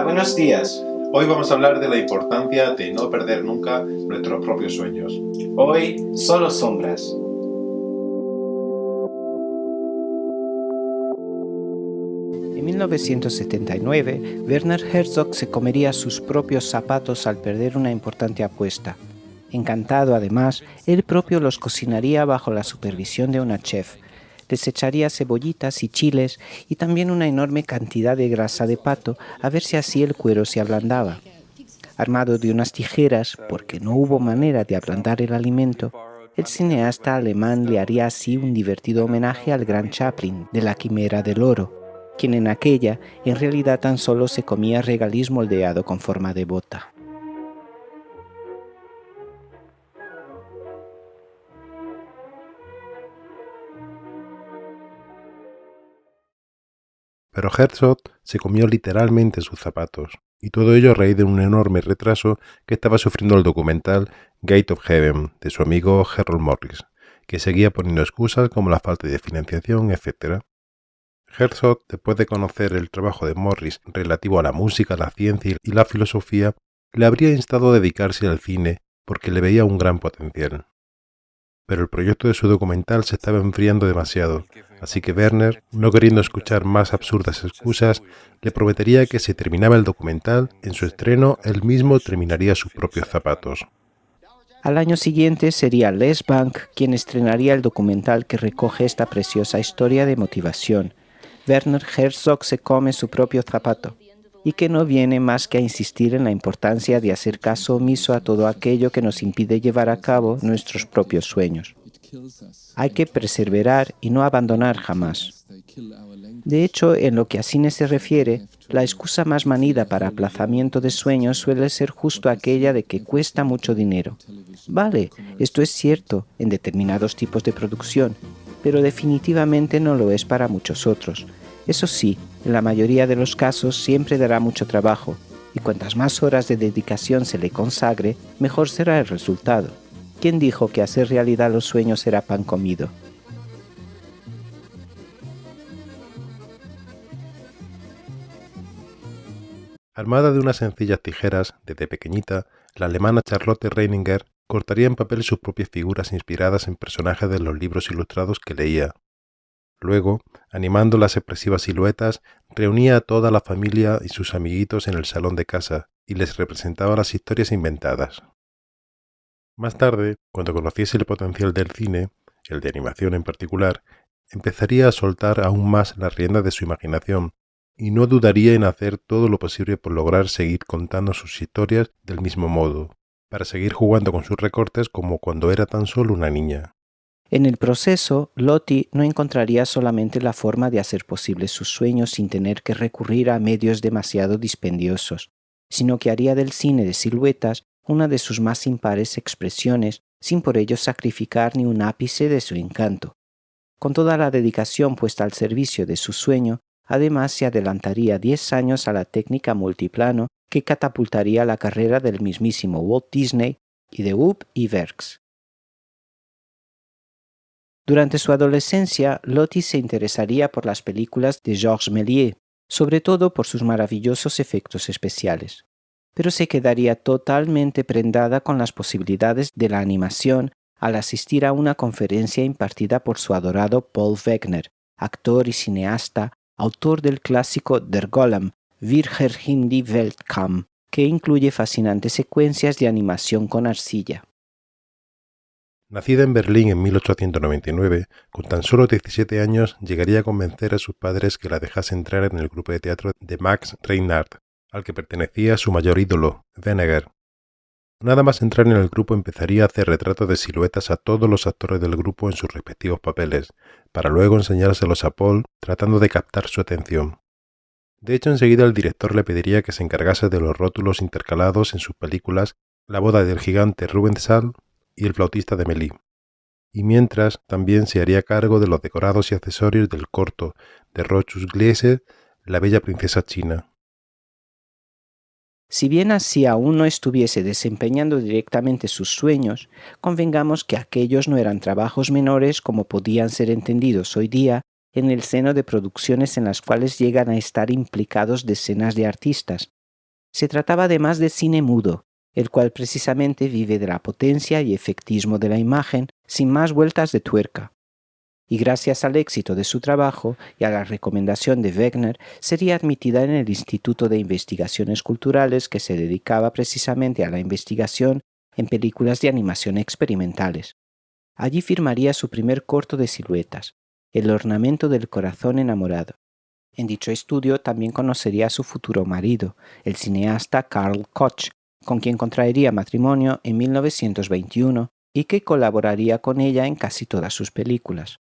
buenos días. Hoy vamos a hablar de la importancia de no perder nunca nuestros propios sueños. Hoy, solo sombras. En 1979, Werner Herzog se comería sus propios zapatos al perder una importante apuesta. Encantado, además, él propio los cocinaría bajo la supervisión de una chef. Les echaría cebollitas y chiles y también una enorme cantidad de grasa de pato a ver si así el cuero se ablandaba. Armado de unas tijeras, porque no hubo manera de ablandar el alimento, el cineasta alemán le haría así un divertido homenaje al gran Chaplin de La Quimera del Oro, quien en aquella en realidad tan solo se comía regaliz moldeado con forma de bota. Pero Herzog se comió literalmente sus zapatos, y todo ello a raíz de un enorme retraso que estaba sufriendo el documental Gate of Heaven de su amigo Errol Morris, que seguía poniendo excusas como la falta de financiación, etc. Herzog, después de conocer el trabajo de Morris relativo a la música, la ciencia y la filosofía, le habría instado a dedicarse al cine porque le veía un gran potencial. Pero el proyecto de su documental se estaba enfriando demasiado, así que Werner, no queriendo escuchar más absurdas excusas, le prometería que si terminaba el documental, en su estreno él mismo terminaría sus propios zapatos. Al año siguiente sería Les Bank quien estrenaría el documental que recoge esta preciosa historia de motivación. Werner Herzog se come su propio zapato, y que no viene más que a insistir en la importancia de hacer caso omiso a todo aquello que nos impide llevar a cabo nuestros propios sueños. Hay que perseverar y no abandonar jamás. De hecho, en lo que a cine se refiere, la excusa más manida para aplazamiento de sueños suele ser justo aquella de que cuesta mucho dinero. Vale, esto es cierto en determinados tipos de producción, pero definitivamente no lo es para muchos otros. Eso sí, en la mayoría de los casos siempre dará mucho trabajo, y cuantas más horas de dedicación se le consagre, mejor será el resultado. ¿Quién dijo que hacer realidad los sueños era pan comido? Armada de unas sencillas tijeras, desde pequeñita, la alemana Charlotte Reininger cortaría en papel sus propias figuras inspiradas en personajes de los libros ilustrados que leía. Luego, animando las expresivas siluetas, reunía a toda la familia y sus amiguitos en el salón de casa y les representaba las historias inventadas. Más tarde, cuando conociese el potencial del cine, el de animación en particular, empezaría a soltar aún más las riendas de su imaginación y no dudaría en hacer todo lo posible por lograr seguir contando sus historias del mismo modo, para seguir jugando con sus recortes como cuando era tan solo una niña. En el proceso, Lottie no encontraría solamente la forma de hacer posibles sus sueños sin tener que recurrir a medios demasiado dispendiosos, sino que haría del cine de siluetas una de sus más impares expresiones, sin por ello sacrificar ni un ápice de su encanto. Con toda la dedicación puesta al servicio de su sueño, además se adelantaría 10 años a la técnica multiplano que catapultaría la carrera del mismísimo Walt Disney y de Up y Werks. Durante su adolescencia, Lottie se interesaría por las películas de Georges Méliès, sobre todo por sus maravillosos efectos especiales, pero se quedaría totalmente prendada con las posibilidades de la animación al asistir a una conferencia impartida por su adorado Paul Wegener, actor y cineasta, autor del clásico Der Golem, Wir in die Welt kam, que incluye fascinantes secuencias de animación con arcilla. Nacida en Berlín en 1899, con tan solo 17 años llegaría a convencer a sus padres que la dejase entrar en el grupo de teatro de Max Reinhardt, al que pertenecía su mayor ídolo, Weniger. Nada más entrar en el grupo empezaría a hacer retratos de siluetas a todos los actores del grupo en sus respectivos papeles, para luego enseñárselos a Paul tratando de captar su atención. De hecho, enseguida el director le pediría que se encargase de los rótulos intercalados en sus películas La boda del gigante Rubensal y El flautista de Méliès, y mientras también se haría cargo de los decorados y accesorios del corto de Rochus Gliese, La bella princesa china. Si bien así aún no estuviese desempeñando directamente sus sueños, convengamos que aquellos no eran trabajos menores como podían ser entendidos hoy día en el seno de producciones en las cuales llegan a estar implicados decenas de artistas, Se trataba además de cine mudo, el cual precisamente vive de la potencia y efectismo de la imagen sin más vueltas de tuerca. Y gracias al éxito de su trabajo y a la recomendación de Wegner, sería admitida en el Instituto de Investigaciones Culturales que se dedicaba precisamente a la investigación en películas de animación experimentales. Allí firmaría su primer corto de siluetas, El ornamento del corazón enamorado. En dicho estudio también conocería a su futuro marido, el cineasta Karl Koch, con quien contraería matrimonio en 1921 y que colaboraría con ella en casi todas sus películas.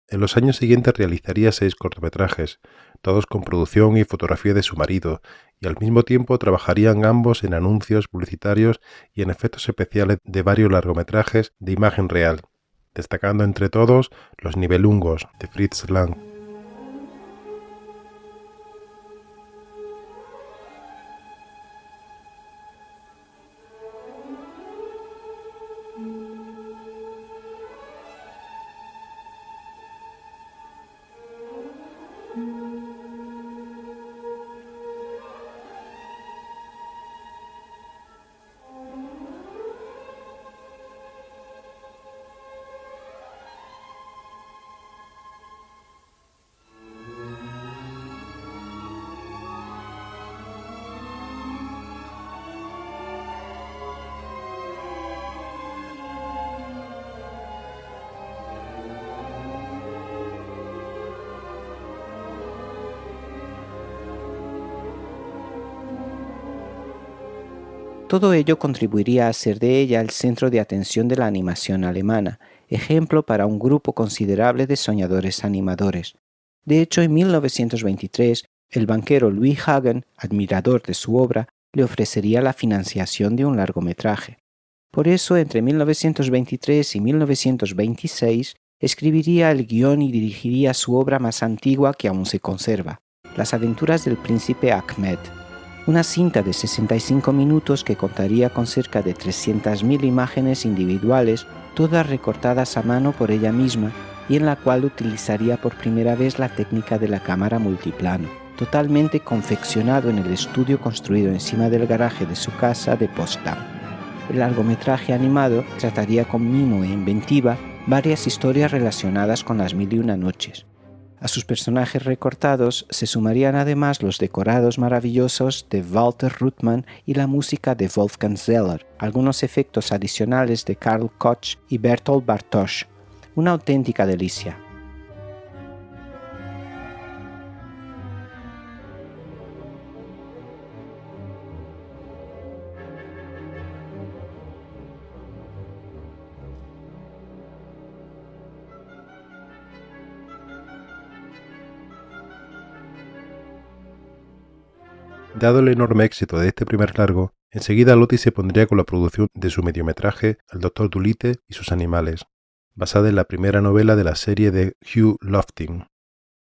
En los años siguientes realizaría 6 cortometrajes, todos con producción y fotografía de su marido, y al mismo tiempo trabajarían ambos en anuncios publicitarios y en efectos especiales de varios largometrajes de imagen real, destacando entre todos Los Nibelungos, de Fritz Lang. Todo ello contribuiría a hacer de ella el centro de atención de la animación alemana, ejemplo para un grupo considerable de soñadores animadores. De hecho, en 1923, el banquero Louis Hagen, admirador de su obra, le ofrecería la financiación de un largometraje. Por eso, entre 1923 y 1926, escribiría el guión y dirigiría su obra más antigua que aún se conserva, Las aventuras del príncipe Ahmed, una cinta de 65 minutos que contaría con cerca de 300.000 imágenes individuales, todas recortadas a mano por ella misma, y en la cual utilizaría por primera vez la técnica de la cámara multiplano, totalmente confeccionado en el estudio construido encima del garaje de su casa de Potsdam. El largometraje animado trataría con mimo e inventiva varias historias relacionadas con las 1001 noches. A sus personajes recortados se sumarían además los decorados maravillosos de Walter Ruttmann y la música de Wolfgang Zeller, algunos efectos adicionales de Karl Koch y Bertolt Bartosch. Una auténtica delicia. Dado el enorme éxito de este primer largo, enseguida Lottie se pondría con la producción de su mediometraje El Dr. Dolittle y sus animales, basada en la primera novela de la serie de Hugh Lofting.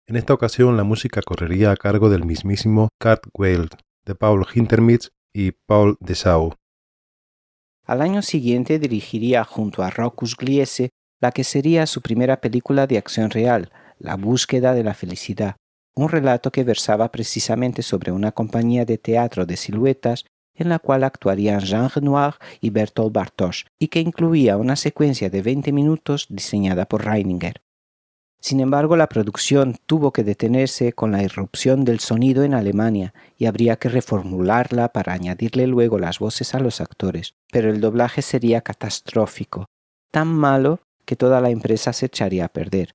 En esta ocasión la música correría a cargo del mismísimo Kurt Weill, de Paul Hindemith y Paul Dessau. Al año siguiente dirigiría junto a Rockus Gliese la que sería su primera película de acción real, La búsqueda de la felicidad, un relato que versaba precisamente sobre una compañía de teatro de siluetas en la cual actuarían Jean Renoir y Bertolt Bartosch y que incluía una secuencia de 20 minutos diseñada por Reininger. Sin embargo, la producción tuvo que detenerse con la irrupción del sonido en Alemania y habría que reformularla para añadirle luego las voces a los actores, pero el doblaje sería catastrófico, tan malo que toda la empresa se echaría a perder.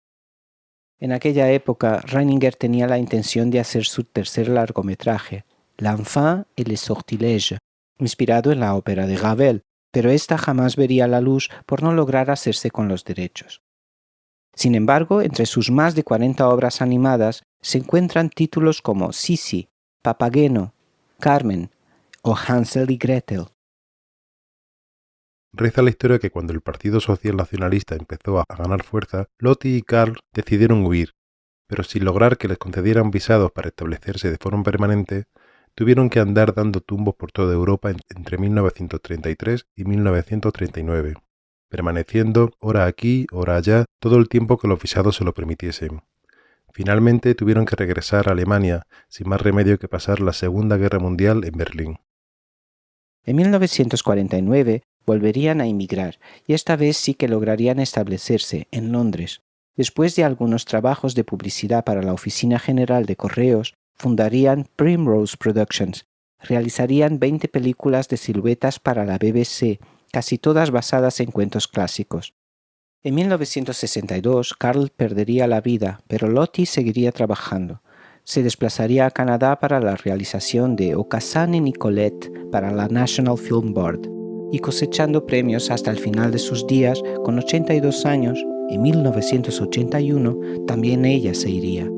En aquella época, Reininger tenía la intención de hacer su tercer largometraje, L'Enfant et les Sortilèges, inspirado en la ópera de Ravel, pero esta jamás vería la luz por no lograr hacerse con los derechos. Sin embargo, entre sus más de 40 obras animadas se encuentran títulos como Sisi, Papageno, Carmen o Hansel y Gretel. Reza la historia que cuando el Partido Social Nacionalista empezó a ganar fuerza, Lottie y Karl decidieron huir, pero sin lograr que les concedieran visados para establecerse de forma permanente, tuvieron que andar dando tumbos por toda Europa entre 1933 y 1939, permaneciendo ora aquí, ora allá, todo el tiempo que los visados se lo permitiesen. Finalmente tuvieron que regresar a Alemania, sin más remedio que pasar la Segunda Guerra Mundial en Berlín. En 1949 volverían a emigrar y esta vez sí que lograrían establecerse en Londres. Después de algunos trabajos de publicidad para la Oficina General de Correos, fundarían Primrose Productions. Realizarían 20 películas de siluetas para la BBC, casi todas basadas en cuentos clásicos. En 1962, Carl perdería la vida, pero Lottie seguiría trabajando. Se desplazaría a Canadá para la realización de Aucassin y Nicolette para la National Film Board, y cosechando premios hasta el final de sus días, con 82 años, en 1981, también ella se iría.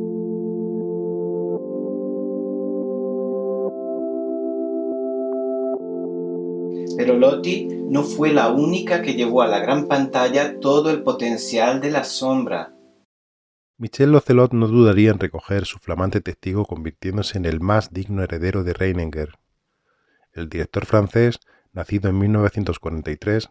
Pero Lottie no fue la única que llevó a la gran pantalla todo el potencial de la sombra. Michel Ocelot no dudaría en recoger su flamante testigo convirtiéndose en el más digno heredero de Reininger. El director francés, nacido en 1943,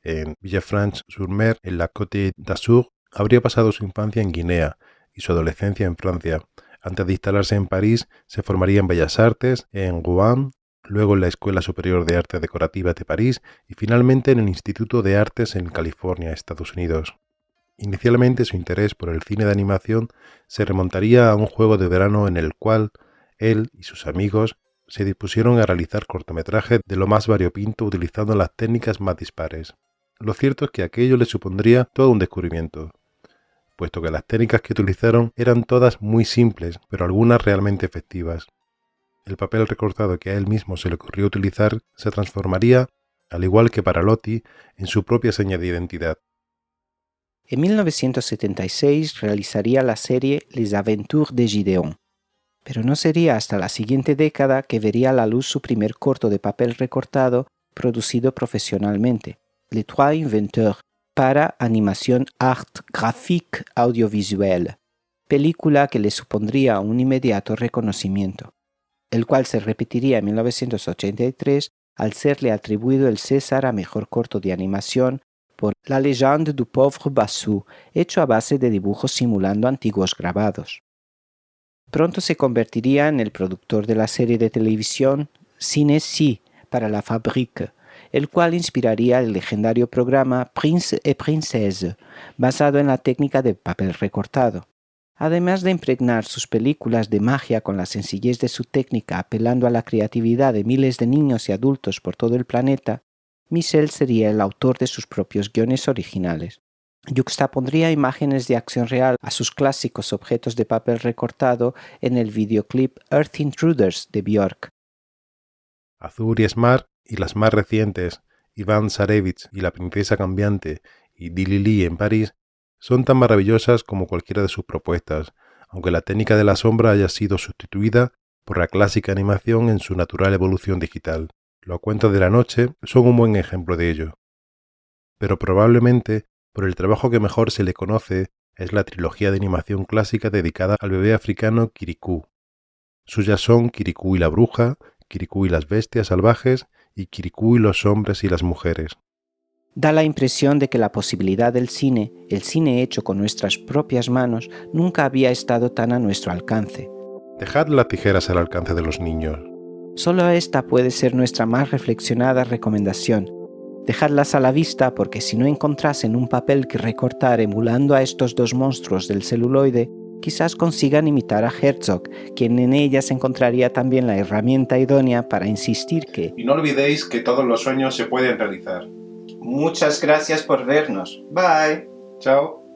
en Villefranche-sur-Mer, en la Côte d'Azur, habría pasado su infancia en Guinea y su adolescencia en Francia. Antes de instalarse en París, se formaría en Bellas Artes, en Rouen, luego en la Escuela Superior de Artes Decorativas de París y finalmente en el Instituto de Artes en California, Estados Unidos. Inicialmente su interés por el cine de animación se remontaría a un juego de verano en el cual él y sus amigos se dispusieron a realizar cortometrajes de lo más variopinto utilizando las técnicas más dispares. Lo cierto es que aquello le supondría todo un descubrimiento, puesto que las técnicas que utilizaron eran todas muy simples, pero algunas realmente efectivas. El papel recortado que a él mismo se le ocurrió utilizar se transformaría, al igual que para Lottie, en su propia seña de identidad. En 1976 realizaría la serie Les Aventures de Gideon, pero no sería hasta la siguiente década que vería a la luz su primer corto de papel recortado producido profesionalmente, Les Trois Inventeurs, para Animation Art Graphique Audiovisuelle, película que le supondría un inmediato reconocimiento, el cual se repetiría en 1983 al serle atribuido el César a Mejor Corto de Animación por La légende du pauvre Bassou, hecho a base de dibujos simulando antiguos grabados. Pronto se convertiría en el productor de la serie de televisión Ciné-Si para la Fabrique, el cual inspiraría el legendario programa Prince et Princesse, basado en la técnica de papel recortado. Además de impregnar sus películas de magia con la sencillez de su técnica apelando a la creatividad de miles de niños y adultos por todo el planeta, Michel sería el autor de sus propios guiones originales. Yuxtapondría imágenes de acción real a sus clásicos objetos de papel recortado en el videoclip Earth Intruders de Björk. Azur y Smart y las más recientes, Iván Zarevich y la princesa cambiante y Dilili en París, son tan maravillosas como cualquiera de sus propuestas, aunque la técnica de la sombra haya sido sustituida por la clásica animación en su natural evolución digital. Los cuentos de la noche son un buen ejemplo de ello. Pero probablemente, por el trabajo que mejor se le conoce, es la trilogía de animación clásica dedicada al bebé africano Kirikou. Suyas son Kirikou y la bruja, Kirikou y las bestias salvajes y Kirikou y los hombres y las mujeres. Da la impresión de que la posibilidad del cine, el cine hecho con nuestras propias manos, nunca había estado tan a nuestro alcance. Dejad las tijeras al alcance de los niños. Solo esta puede ser nuestra más reflexionada recomendación. Dejadlas a la vista porque si no encontrasen un papel que recortar emulando a estos dos monstruos del celuloide, quizás consigan imitar a Herzog, quien en ellas encontraría también la herramienta idónea para insistir que... Y no olvidéis que todos los sueños se pueden realizar. Muchas gracias por vernos. Bye. Chao.